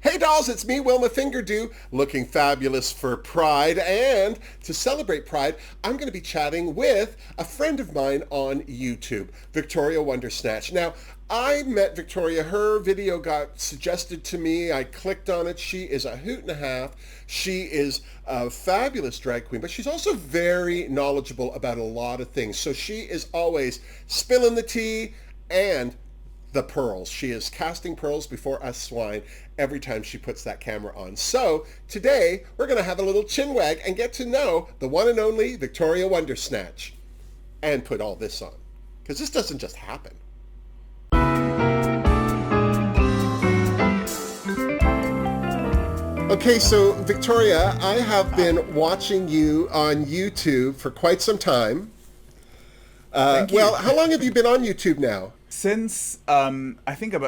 Hey dolls, it's me, Wilma Fingerdoo, looking fabulous for Pride. And to celebrate Pride, I'm going to be chatting with a friend of mine on YouTube, Victoria Wondersnatch. Now, I met Victoria. Her video got suggested to me. I clicked on it. She is a hoot and a half. She is a fabulous drag queen, but she's also very knowledgeable about a lot of things. So she is always spilling the tea and the pearls. She is casting pearls before us swine every time she puts that camera on. So today we're going to have a little chin wag and get to know the one and only Victoria Wondersnatch and put all this on, because this doesn't just happen. Okay, so Victoria, I have been watching you on YouTube for quite some time. Thank you. Well, how long have you been on YouTube now? Since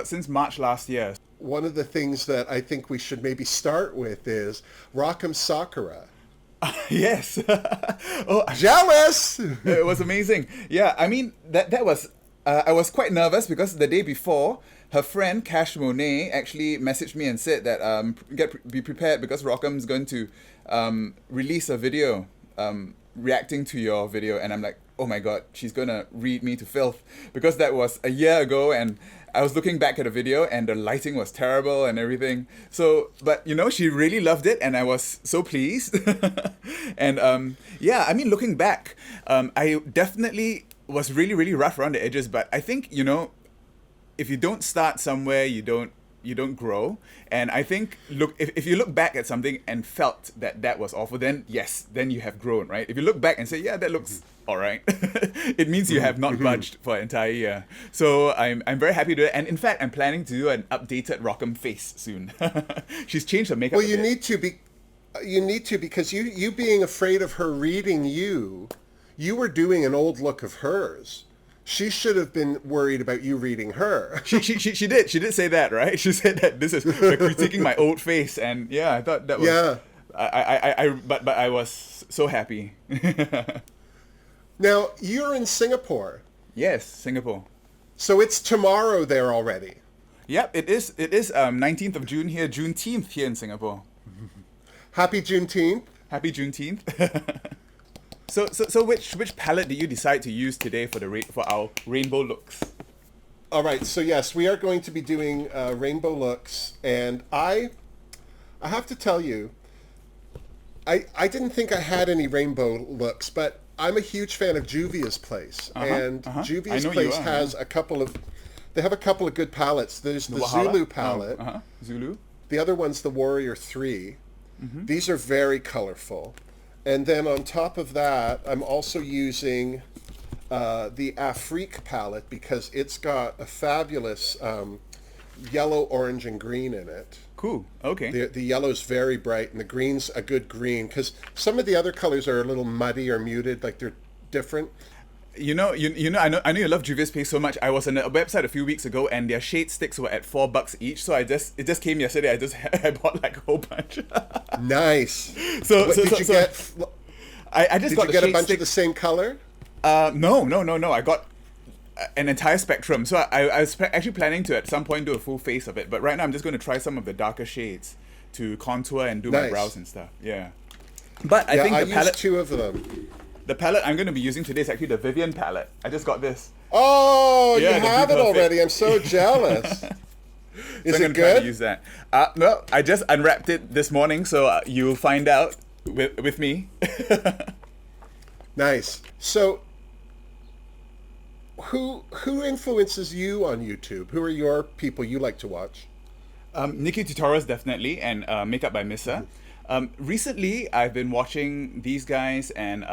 since March last year. One of the things that I think we should maybe start with is Rock'em Sakura. Yes. Oh, Jealous! it was amazing. Yeah, I mean that was I was quite nervous because the day before, her friend Cash Monet actually messaged me and said that be prepared because Rock'em's going to release a video reacting to your video, and I'm like, oh my god, she's gonna read me to filth, because that was a year ago and I was looking back at the video and the lighting was terrible and everything. So, but you know, she really loved it and I was so pleased. And yeah, I mean, looking back, I definitely was really, really rough around the edges, but I think, you know, if you don't start somewhere, you don't grow. And I think, look, if you look back at something and felt that was awful, then yes, then you have grown, right? If you look back and say, yeah, that looks all right, it means you have not budged for an entire year. So I'm very happy to do it. And in fact, I'm planning to do an updated Rock'em face soon. She's changed her makeup. Well, you need to because you being afraid of her reading you were doing an old look of hers. She should have been worried about you reading her. She did say that, right? She said that this is like critiquing my old face, and yeah, I thought that was. Yeah. But I was so happy. Now you're in Singapore. Yes, Singapore. So it's tomorrow there already. Yep, it is. It is 19th of June here, Juneteenth here in Singapore. Happy Juneteenth. Happy Juneteenth. So which palette did you decide to use today for our rainbow looks? All right, so yes, we are going to be doing rainbow looks, and I have to tell you, I didn't think I had any rainbow looks, but I'm a huge fan of Juvia's Place, and Juvia's Place has a couple of good palettes. There's the Zulu palette. Zulu. The other one's the Warrior 3. Mm-hmm. These are very colorful. And then on top of that, I'm also using the Afrique palette because it's got a fabulous yellow, orange, and green in it. Cool. Okay. The yellow's very bright, and the green's a good green because some of the other colors are a little muddy or muted, like they're different. You know, I know you love Juvia's Place so much. I was on a website a few weeks ago, and their shade sticks were at $4 each. So it just came yesterday. I bought like a whole bunch. Nice. So did you get? I just got Did you get a bunch stick. of the same color? No. I got an entire spectrum. So I was actually planning to at some point do a full face of it, but right now I'm just going to try some of the darker shades to contour and do my brows and stuff. Yeah. But I think the palette. Used 2 of them. The palette I'm going to be using today is actually the Vivian palette. I just got this. Oh, yeah, you have it already. I'm so jealous. Is so it good? Try to use that. No, I just unwrapped it this morning, so you'll find out with me. Nice. So, who influences you on YouTube? Who are your people you like to watch? Nikki tutorials definitely, and Makeup by Missa. Recently, I've been watching these guys, and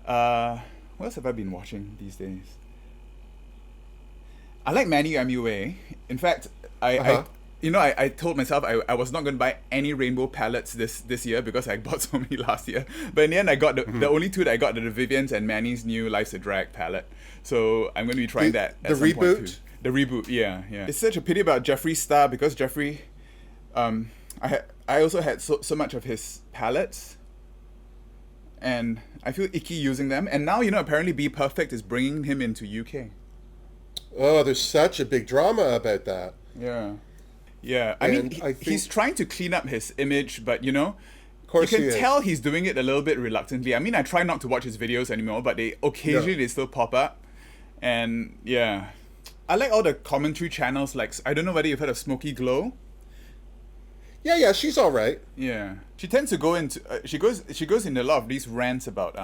what else have I been watching these days? I like Manny MUA. In fact, I told myself I was not going to buy any rainbow palettes this year because I bought so many last year. But in the end, I got the only 2 that I got are the Vivian's and Manny's new Life's a Drag palette. So I'm going to be trying that at some reboot? point too. The reboot, yeah. It's such a pity about Jeffree Star because Jeffree, I also had so much of his palettes, and I feel icky using them. And now, apparently Be Perfect is bringing him into UK. Oh, there's such a big drama about that. Yeah. Yeah, I mean, And I think, he's trying to clean up his image, but you know, of course, you he can is. tell he's doing it a little bit reluctantly. I mean, I try not to watch his videos anymore, but occasionally they still pop up, and yeah, I like all the commentary channels. Like, I don't know whether you've heard of Smoky Glow. Yeah, she's all right. Yeah, she tends to go into she goes into a lot of these rants about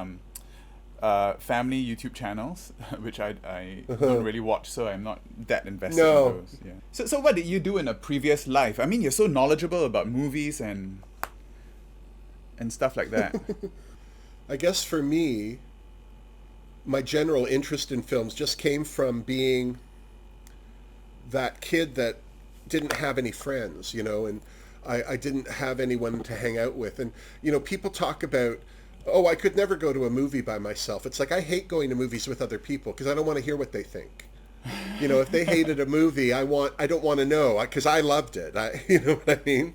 family YouTube channels, which I don't really watch, so I'm not that invested in No. those. Yeah. So what did you do in a previous life? I mean, you're so knowledgeable about movies and stuff like that. I guess for me, my general interest in films just came from being that kid that didn't have any friends, you know, and I didn't have anyone to hang out with. And, you know, people talk about, oh, I could never go to a movie by myself. It's like, I hate going to movies with other people because I don't want to hear what they think. You know, if they hated a movie, I don't want to know because I loved it. You know what I mean?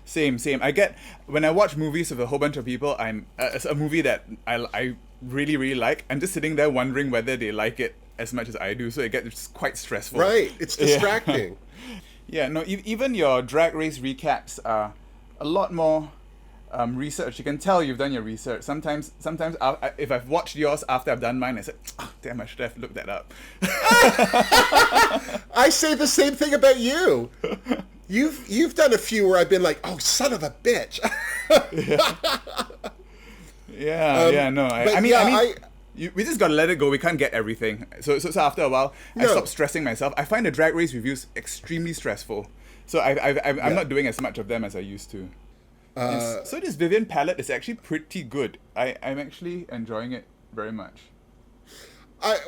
Same. I get, when I watch movies with a whole bunch of people, I'm a movie that I really, really like. I'm just sitting there wondering whether they like it as much as I do. So it gets quite stressful. Right. It's distracting. Yeah, no, even your Drag Race recaps are a lot more research. You can tell you've done your research. Sometimes if I've watched yours after I've done mine, I say, oh, damn, I should have looked that up. I say the same thing about you. You've done a few where I've been like, oh, son of a bitch. We just gotta let it go. We can't get everything. So after a while, I stopped stressing myself. I find the Drag Race reviews extremely stressful. So I'm not doing as much of them as I used to. So this Vivian palette is actually pretty good. I'm actually enjoying it very much.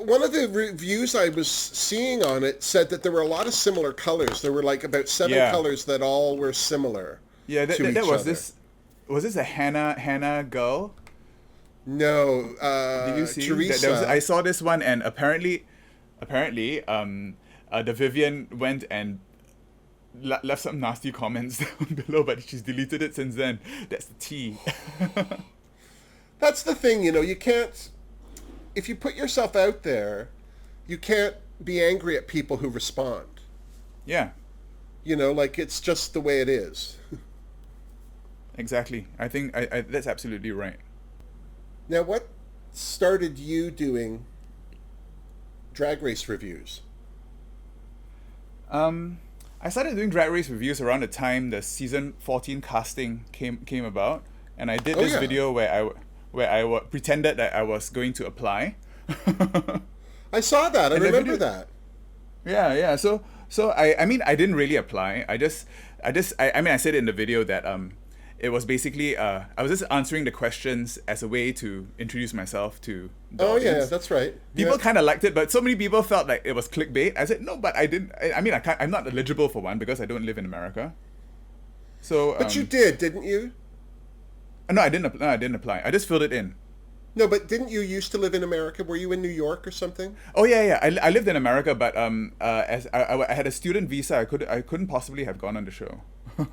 One of the reviews I was seeing on it said that there were a lot of similar colors. There were like about 7 colors that all were similar. Yeah, to each other. Was this a Hannah girl? No, Did you see? Teresa. I saw this one, and apparently, the Vivian went and left some nasty comments down below, but she's deleted it since then. That's the tea. That's the thing, you know, you can't, if you put yourself out there, you can't be angry at people who respond. Yeah. You know, like, it's just the way it is. Exactly. I think I that's absolutely right. Now, what started you doing Drag Race reviews? I started doing Drag Race reviews around the time the season 14 casting came about, and I did this video where I pretended that I was going to apply. I saw that. I remember that. Yeah. So I mean, I didn't really apply. I said in the video that it was basically I was just answering the questions as a way to introduce myself to the audience. Yeah, that's right. People kind of liked it, but so many people felt like it was clickbait. I said no, but I didn't. I'm not eligible for one because I don't live in America. So, but you didn't you? No, I didn't. No, I didn't apply. I just filled it in. No, but didn't you used to live in America? Were you in New York or something? Oh yeah. I lived in America, but as I had a student visa, I couldn't possibly have gone on the show.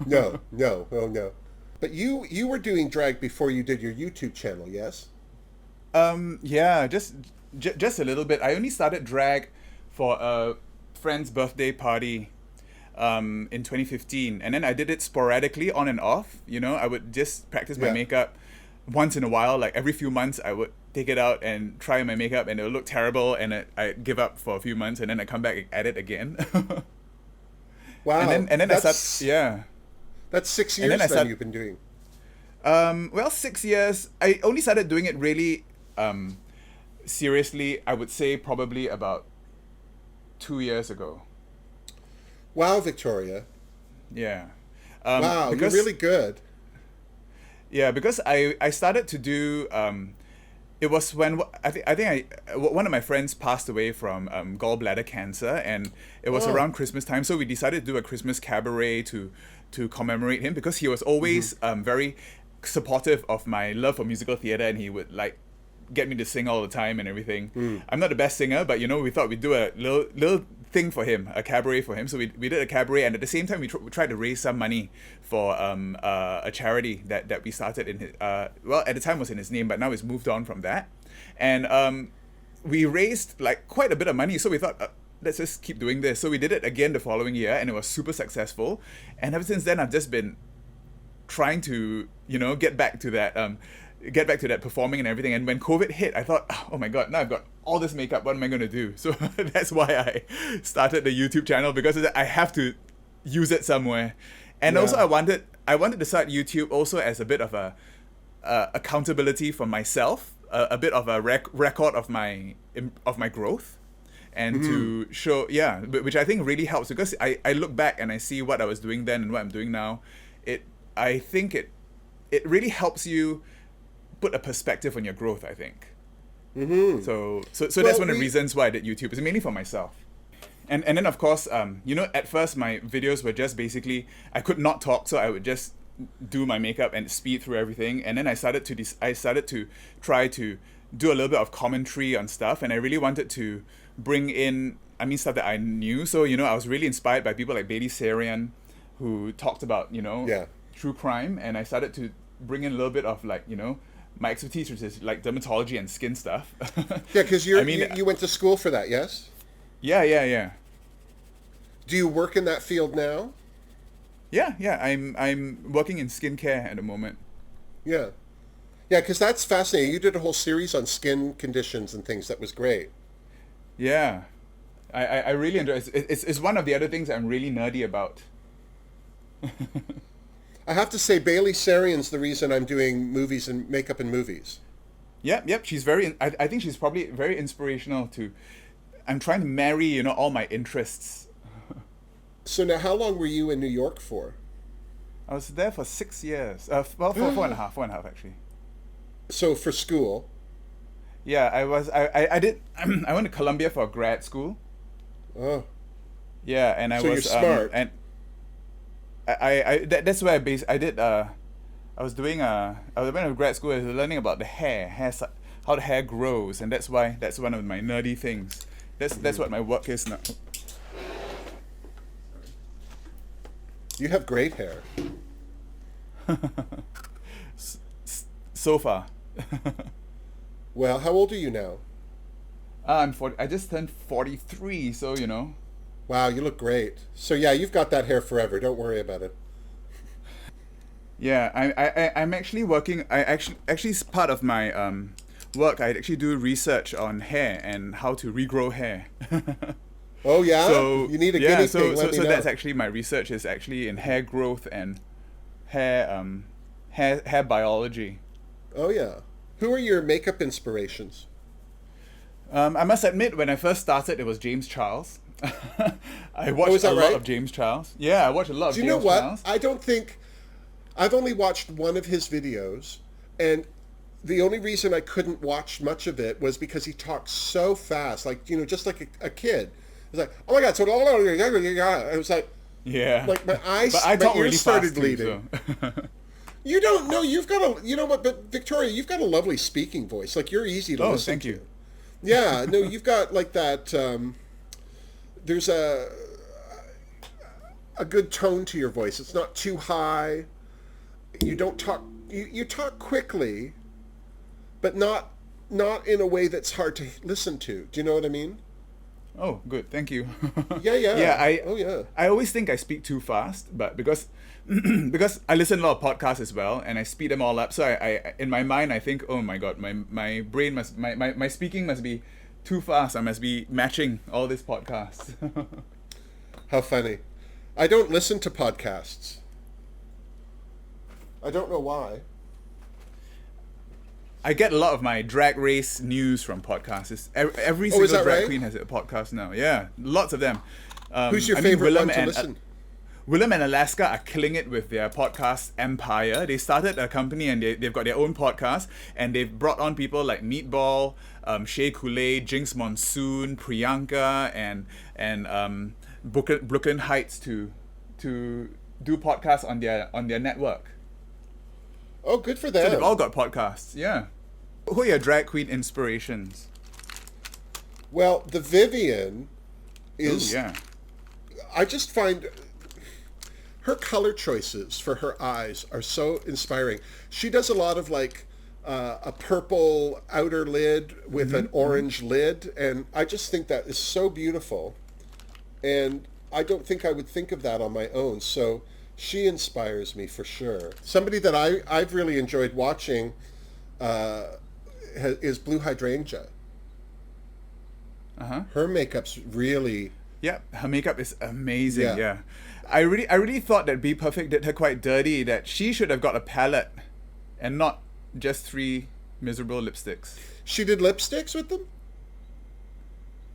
No. But you were doing drag before you did your YouTube channel, yes? Yeah, just a little bit. I only started drag for a friend's birthday party in 2015, and then I did it sporadically on and off. You know, I would just practice my makeup once in a while, like every few months. I would take it out and try my makeup, and it would look terrible, and I'd give up for a few months, and then I come back and add it again. Wow. And then I started, yeah. That's 6 years then you've been doing. Well, 6 years. I only started doing it really seriously, I would say probably about 2 years ago. Wow, Victoria. Yeah. Wow, you're really good. Yeah, because I started to do it was when I think one of my friends passed away from gallbladder cancer, and it was around Christmas time, so we decided to do a Christmas cabaret to commemorate him, because he was always very supportive of my love for musical theatre, and he would like get me to sing all the time and everything. I'm not the best singer, but you know, we thought we'd do a little thing for him, a cabaret for him. So we did a cabaret, and at the same time we tried to raise some money for a charity that we started in his well, at the time was in his name, but now it's moved on from that. And we raised like quite a bit of money, so we thought let's just keep doing this. So we did it again the following year, and it was super successful. And ever since then, I've just been trying to, get back to that performing and everything. And when COVID hit, I thought, oh my God, now I've got all this makeup. What am I going to do? So that's why I started the YouTube channel, because I have to use it somewhere. And also I wanted to start YouTube also as a bit of a accountability for myself, a bit of a record of my growth, and to show, which I think really helps, because I look back and I see what I was doing then and what I'm doing now. I think it really helps you put a perspective on your growth, I think. So that's one of the reasons why I did YouTube. It's mainly for myself. And then of course, at first my videos were just basically, I could not talk, so I would just do my makeup and speed through everything. And then I started to try to do a little bit of commentary on stuff, and I really wanted to bring in, stuff that I knew. So, I was really inspired by people like Bailey Sarian, who talked about, true crime, and I started to bring in a little bit of my expertise, which is like dermatology and skin stuff. Yeah, because you went to school for that, yes? Yeah. Do you work in that field now? Yeah. I'm working in skincare at the moment. Yeah, because that's fascinating. You did a whole series on skin conditions and things. That was great. Yeah, I really enjoy it. It's one of the other things I'm really nerdy about. I have to say, Bailey Sarian's the reason I'm doing movies and makeup and movies. Yep. She's very. I think she's probably very inspirational to. I'm trying to marry, all my interests. So now, how long were you in New York for? I was there for 6 years. Four and a half actually. So for school? Yeah, I was. I did. I went to Columbia for grad school. Oh. Yeah, and I was. So you're smart. And that's where I did. I was doing. I went to grad school. I was learning about the hair, how the hair grows, and that's one of my nerdy things. That's what my work is now. You have great hair. So far. Well, how old are you now? I'm 40. I just turned 43, so Wow, you look great. So yeah, you've got that hair forever. Don't worry about it. Yeah, I'm actually working. I actually as part of my work, I actually do research on hair and how to regrow hair. Oh yeah, so you need a guinea pig. So that's actually my research is actually in hair growth and hair biology. Oh yeah, who are your makeup inspirations? I must admit, when I first started, it was James Charles. I watched a lot of James Charles. Yeah, I watched a lot of James Charles. Do you know what? I don't think I've only watched one of his videos, and the only reason I couldn't watch much of it was because he talked so fast, like just like a kid. It was like, oh my God, so it was like, yeah, like my eyes, but I my talk ears really started fast bleeding. Too, so. You don't know. You've got a, you know what? But Victoria, you've got a lovely speaking voice. Like you're easy to listen to. Oh, thank you. Yeah, no, you've got like that. There's a good tone to your voice. It's not too high. You don't talk. You talk quickly, but not in a way that's hard to listen to. Do you know what I mean? Oh, good. Thank you. Yeah. I always think I speak too fast, but because I listen to a lot of podcasts as well, and I speed them all up. So I in my mind, I think, oh my God, my brain must, my speaking must be too fast. I must be matching all these podcasts. How funny. I don't listen to podcasts. I don't know why. I get a lot of my drag race news from podcasts. Every single drag queen has a podcast now. Yeah, lots of them. Who's your favorite one to listen? Wilma and Alaska are killing it with their podcast empire. They started a company and they've got their own podcast, and they've brought on people like Meatball, Shea Coulee, Jinx Monsoon, Priyanka, and Brooklyn Heights to do podcasts on their network. Oh, good for them. So they've all got podcasts, yeah. Who are your drag queen inspirations? Well, the Vivian is... Ooh, yeah. I just find her color choices for her eyes are so inspiring. She does a lot of like a purple outer lid with an orange lid, and I just think that is so beautiful. And I don't think I would think of that on my own. So she inspires me for sure. Somebody that I've really enjoyed watching is Blue Hydrangea. Uh-huh. Her makeup's really... Yeah, her makeup is amazing. Yeah. Yeah. I really thought that Be Perfect did her quite dirty, that she should have got a palette and not just 3 miserable lipsticks. She did lipsticks with them?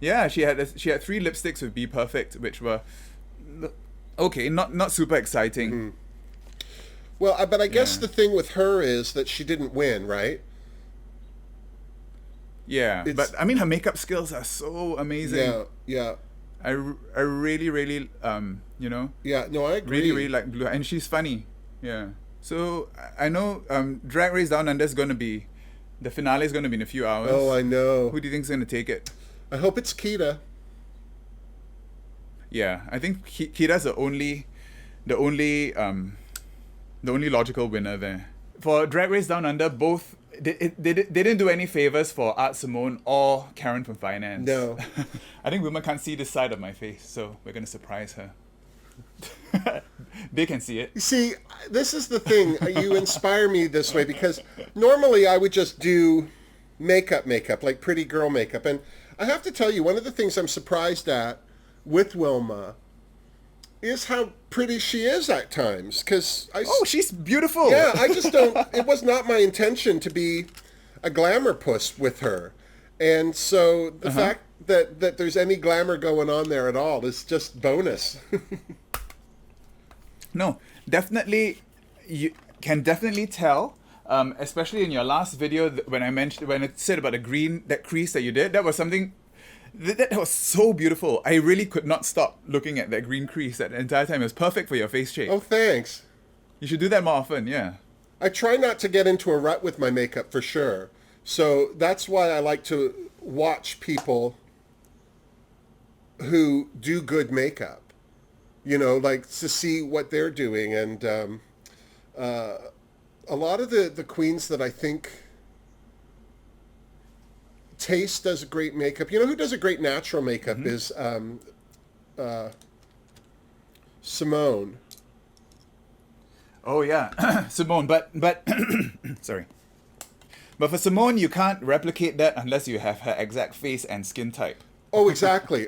Yeah, she had 3 lipsticks with Be Perfect, which were okay, not super exciting. Mm-hmm. Well, but I guess the thing with her is that she didn't win, right? Yeah, but I mean, her makeup skills are so amazing. Yeah. I really Yeah, no, I agree. really like Blue, and she's funny. Yeah. So I know Drag Race Down Under is going to be, the finale is going to be in a few hours. Oh, I know. Who do you think is going to take it? I hope it's Kita. Yeah, I think Kira's the only logical winner there. For Drag Race Down Under, both they didn't do any favors for Art Simone or Karen from Finance. No. I think Wilma can't see this side of my face, so we're gonna surprise her. They can see it. You see, this is the thing. You inspire me this way because normally I would just do makeup, like pretty girl makeup. And I have to tell you, one of the things I'm surprised at with Wilma is how pretty she is at times. Oh, she's beautiful. Yeah, I just don't... It was not my intention to be a glamour puss with her. And so the fact that there's any glamour going on there at all is just bonus. No, definitely, you can definitely tell, especially in your last video when I said about that crease that you did, that was something that was so beautiful. I really could not stop looking at that green crease that entire time. It was perfect for your face shape. Oh, thanks. You should do that more often, yeah. I try not to get into a rut with my makeup for sure. So that's why I like to watch people who do good makeup. You know, like to see what they're doing. And a lot of the queens that I think... Taste does great makeup. You know who does a great natural makeup is Simone. Oh yeah, Simone. But sorry. But for Simone, you can't replicate that unless you have her exact face and skin type. Oh, exactly.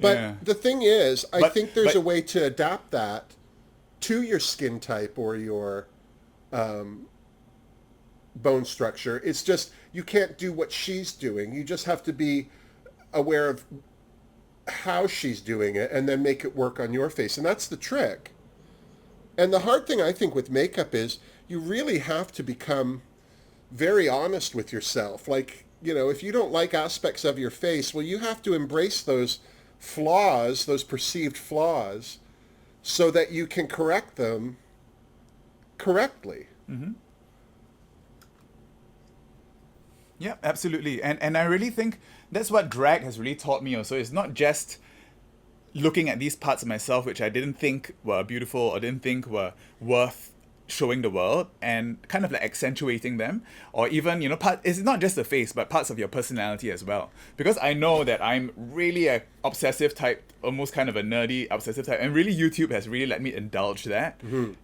But the thing is, I think there's a way to adapt that to your skin type or your bone structure. It's just you can't do what she's doing. You just have to be aware of how she's doing it and then make it work on your face. And that's the trick. And the hard thing I think with makeup is you really have to become very honest with yourself. Like, you know, if you don't like aspects of your face, well, you have to embrace those flaws, those perceived flaws, so that you can correct them correctly. Mm-hmm. Yeah, absolutely. And I really think that's what drag has really taught me also. It's not just looking at these parts of myself which I didn't think were beautiful or didn't think were worth showing the world and kind of like accentuating them, or even, you know, it's not just the face but parts of your personality as well, because I know that I'm really a obsessive type, almost kind of a nerdy obsessive type, and really YouTube has really let me indulge that.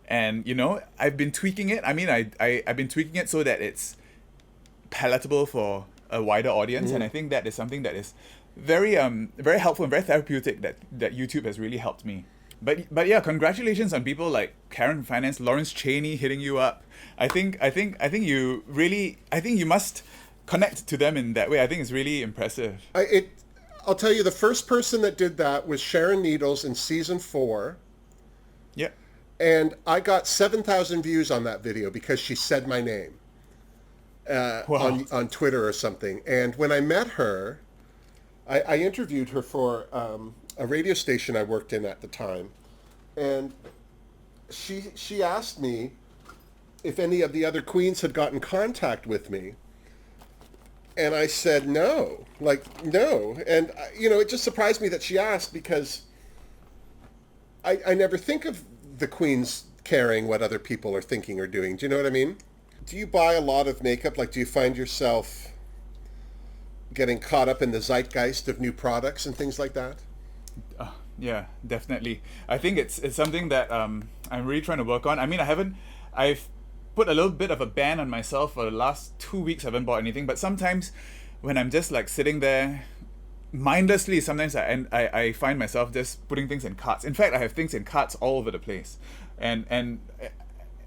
And you know, I've been tweaking it. I mean, I've been tweaking it so that it's palatable for a wider audience, and I think that is something that is very very helpful and very therapeutic that YouTube has really helped me. But yeah, congratulations on people like Karen from Finance, Lawrence Cheney hitting you up. I think you must connect to them in that way. I think it's really impressive. I'll tell you, the first person that did that was Sharon Needles in season 4. Yeah. And I got 7,000 views on that video because she said my name. Wow. on Twitter or something. And when I met her, I interviewed her for a radio station I worked in at the time. And she asked me if any of the other queens had gotten contact with me. And I said no. No. And, you know, it just surprised me that she asked, because I never think of the queens caring what other people are thinking or doing. Do you know what I mean? Do you buy a lot of makeup? Like, do you find yourself getting caught up in the zeitgeist of new products and things like that? Yeah, definitely. I think it's something that I'm really trying to work on. I mean, I've put a little bit of a ban on myself for the last 2 weeks. I haven't bought anything, but sometimes when I'm just like sitting there mindlessly, sometimes I find myself just putting things in carts. In fact, I have things in carts all over the place, and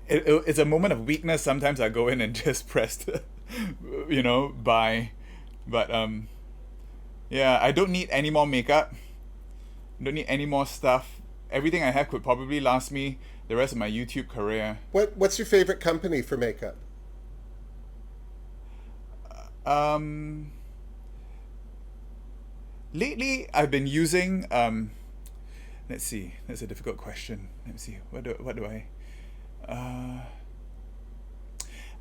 it's a moment of weakness. Sometimes I go in and just press buy, but yeah, I don't need any more makeup. Don't need any more stuff. Everything I have could probably last me the rest of my YouTube career. What's your favorite company for makeup? Lately I've been using let's see, that's a difficult question. Let me see, what do I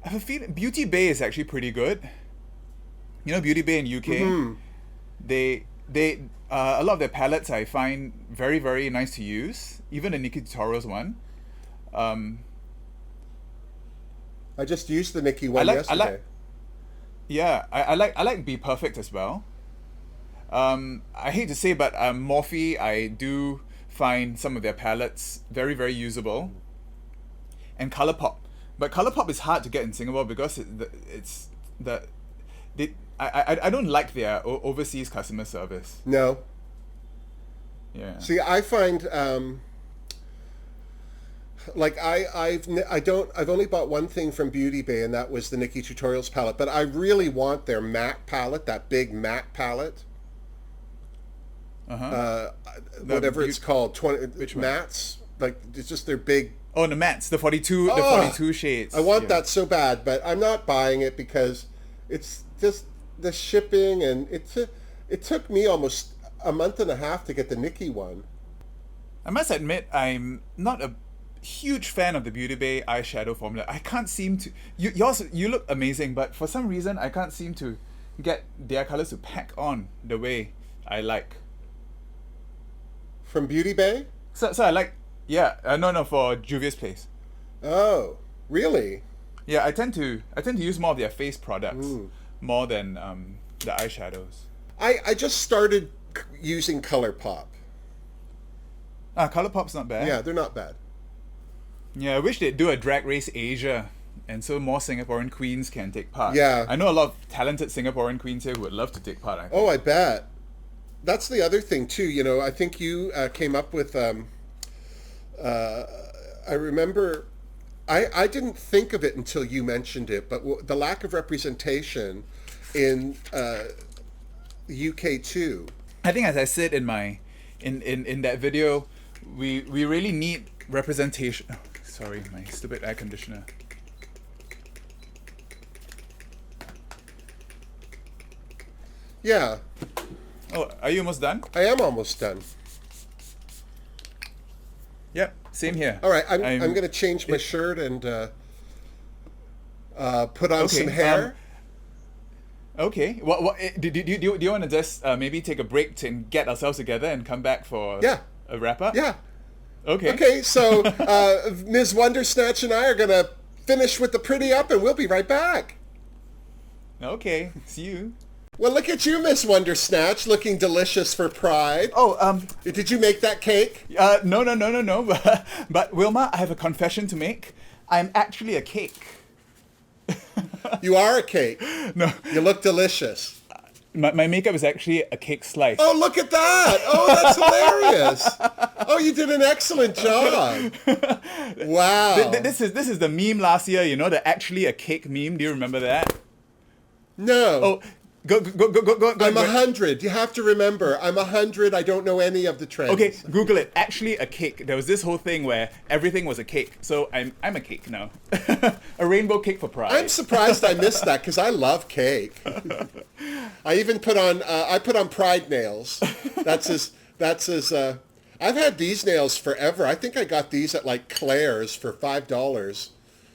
have a feeling Beauty Bay is actually pretty good. You know, Beauty Bay in UK, Mm-hmm. they a lot of their palettes I find very, very nice to use. Even the Nikki Tutorials one. I just used the Nikki one I yesterday. like Be Perfect as well. I hate to say, but Morphe, I do find some of their palettes very, very usable. And Colourpop, but Colourpop is hard to get in Singapore because I don't like their overseas customer service. No. Yeah. See, I find like I've only bought one thing from Beauty Bay, and that was the Nikki Tutorials palette. But I really want their matte palette, that big matte palette. Whatever it's called, 20 Which one? mattes. Like it's just their big. Oh, the mattes, the 42 shades. I want that so bad, but I'm not buying it because it's just the shipping, and it took me almost a month and a half to get the Nikki one. I must admit, I'm not a huge fan of the Beauty Bay eyeshadow formula. I can't seem to. You look amazing, but for some reason, I can't seem to get their colors to pack on the way I like. From Beauty Bay? So I like, yeah, no, for Juvia's Place. Oh, really? Yeah, I tend to use more of their face products more than the eyeshadows. I just started using ColourPop. Colourpop's not bad. Yeah, they're not bad. Yeah, I wish they'd do a Drag Race Asia, and so more Singaporean queens can take part. Yeah. I know a lot of talented Singaporean queens here who would love to take part. I think. Oh, I bet. That's the other thing too. You know, I think you came up with. I remember, I didn't think of it until you mentioned it, but the lack of representation in the UK too. I think, as I said in my in that video, we really need representation. Oh, sorry, my stupid air conditioner. Yeah, Oh, are you almost done? I am almost done. Yep, same here. All right, I'm going to change my shirt and put on some hair. Okay. What do you want to just maybe take a break to get ourselves together and come back for a wrap up? Yeah. Okay. Okay, so Ms. Wondersnatch and I are going to finish with the pretty up, and we'll be right back. Okay. See you. Well, look at you, Miss Wondersnatch, looking delicious for Pride. Oh, Did you make that cake? No. But Wilma, I have a confession to make. I'm actually a cake. You are a cake. No, You look delicious. my makeup is actually a cake slice. Oh, look at that. Oh, that's hilarious. Oh, you did an excellent job. Wow. This is the meme last year. You know, the actually a cake meme. Do you remember that? No. Oh, go. I'm 100. You have to remember, I'm 100. I don't know any of the trends. Okay, Google it. Actually, a cake. There was this whole thing where everything was a cake. So I'm a cake now. A rainbow cake for Pride. I'm surprised I missed that because I love cake. I even put on Pride nails. That's as I've had these nails forever. I think I got these at like Claire's for $5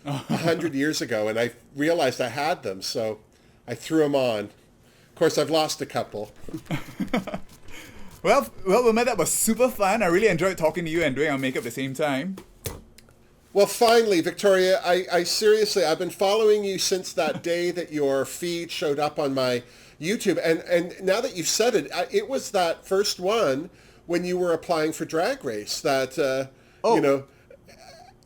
100 years ago, and I realized I had them, so I threw them on. Of course, I've lost a couple. Well, Wilma, that was super fun. I really enjoyed talking to you and doing our makeup at the same time. Well, finally, Victoria, I seriously, I've been following you since that day that your feed showed up on my YouTube. And now that you've said it, it was that first one when you were applying for Drag Race. That Oh.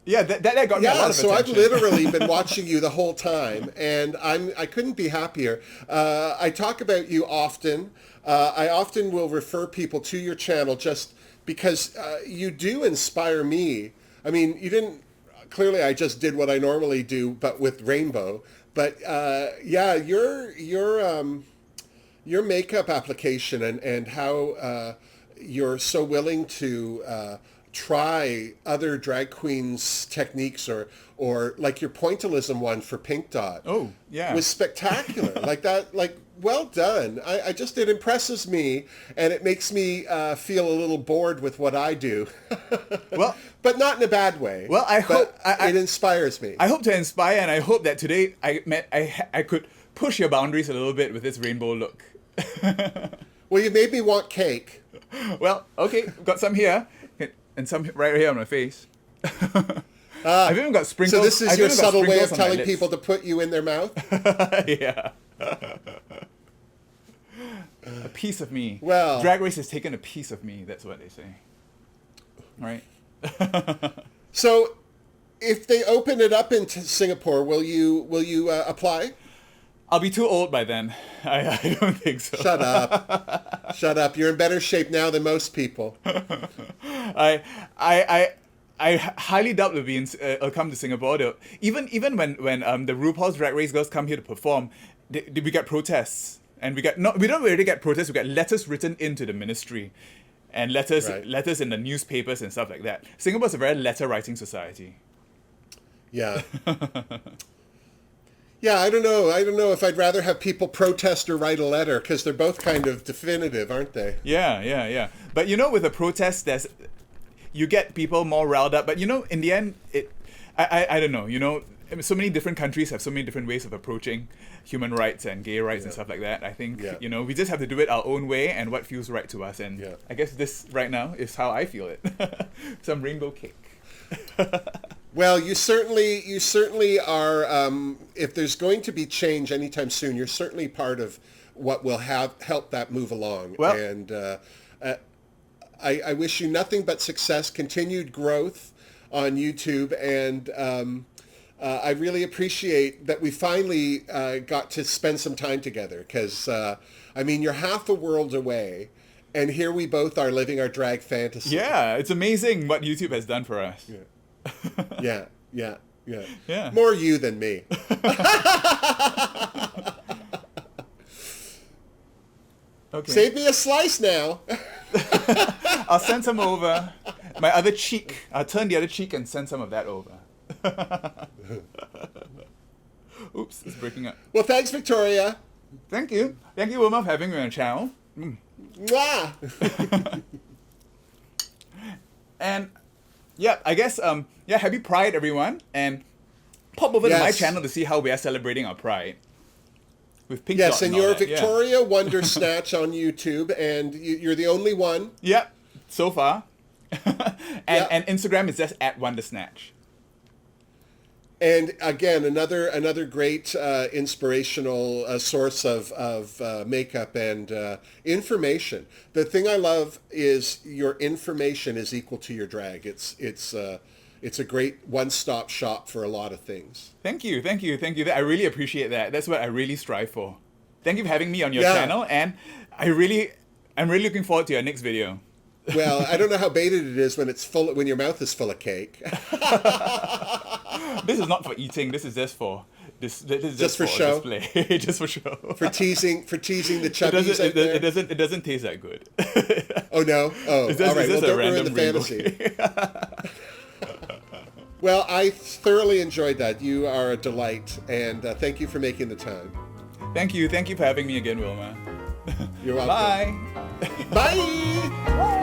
Yeah, that got me a lot yeah, of so I've attention. literally been watching you the whole time, and I couldn't be happier. I talk about you often. I often will refer people to your channel just because you do inspire me. I mean, you didn't, clearly I just did what I normally do, but with rainbow. But yeah, your makeup application and how you're so willing to try other drag queens techniques or like your pointillism one for Pink Dot. Oh, yeah. Was spectacular. Like that, like, well done. I just, it impresses me, and it makes me feel a little bored with what I do. Well, but not in a bad way. Well, I hope it inspires me. I hope to inspire, and I hope that today I could push your boundaries a little bit with this rainbow look. Well, you made me want cake. Well, okay, got some here, and some right here on my face. I've even got sprinkles. So this is I've your even got subtle way of sprinkles on my telling lips. people to put you in their mouth? Yeah. A piece of me. Well, Drag Race has taken a piece of me. That's what they say. Right. So, if they open it up into Singapore, will you apply? I'll be too old by then. I don't think so. Shut up. Shut up. You're in better shape now than most people. I highly doubt it'll come to Singapore. Even when the RuPaul's Drag Race girls come here to perform, we get protests, and we don't really get protests. We get letters written into the ministry, and letters in the newspapers and stuff like that. Singapore's a very letter writing society. Yeah. Yeah, I don't know. I don't know if I'd rather have people protest or write a letter, because they're both kind of definitive, aren't they? Yeah. But with a protest, you get people more riled up. But in the end, I don't know. So many different countries have so many different ways of approaching human rights and gay rights and stuff like that. I think we just have to do it our own way and what feels right to us. And I guess this right now is how I feel it. Some rainbow cake. Well, you certainly are. If there's going to be change anytime soon, you're certainly part of what will help that move along. Well, and I wish you nothing but success, continued growth on YouTube, and I really appreciate that we finally got to spend some time together. Because you're half a world away, and here we both are living our drag fantasy. Yeah, it's amazing what YouTube has done for us. Yeah. More you than me. Okay. Save me a slice now. I'll send some over. My other cheek. I'll turn the other cheek and send some of that over. Oops, it's breaking up. Well, thanks, Victoria. Thank you. Thank you, Wilma, for having me on the channel. Mwah. And yeah, I guess happy Pride, everyone, and pop over to my channel to see how we are celebrating our Pride with Pink Dot. Yes, and you're Victoria Wondersnatch on YouTube, and you're the only one. Yep, so far. And Instagram is just @Wondersnatch. And again, another great inspirational source of makeup and information. The thing I love is your information is equal to your drag. It's a great one-stop shop for a lot of things. Thank you. I really appreciate that. That's what I really strive for. Thank you for having me on your channel, and I'm really looking forward to your next video. Well, I don't know how baited it is when your mouth is full of cake. This is not for eating. This is just for this is just for show. Display. Just for show. For teasing the chubbies out there. It doesn't taste that good. Oh no. Oh, it's just, all right. Well, don't ruin the fantasy. Well, I thoroughly enjoyed that. You are a delight, and thank you for making the time. Thank you for having me again, Wilma. You're welcome. Bye. Bye.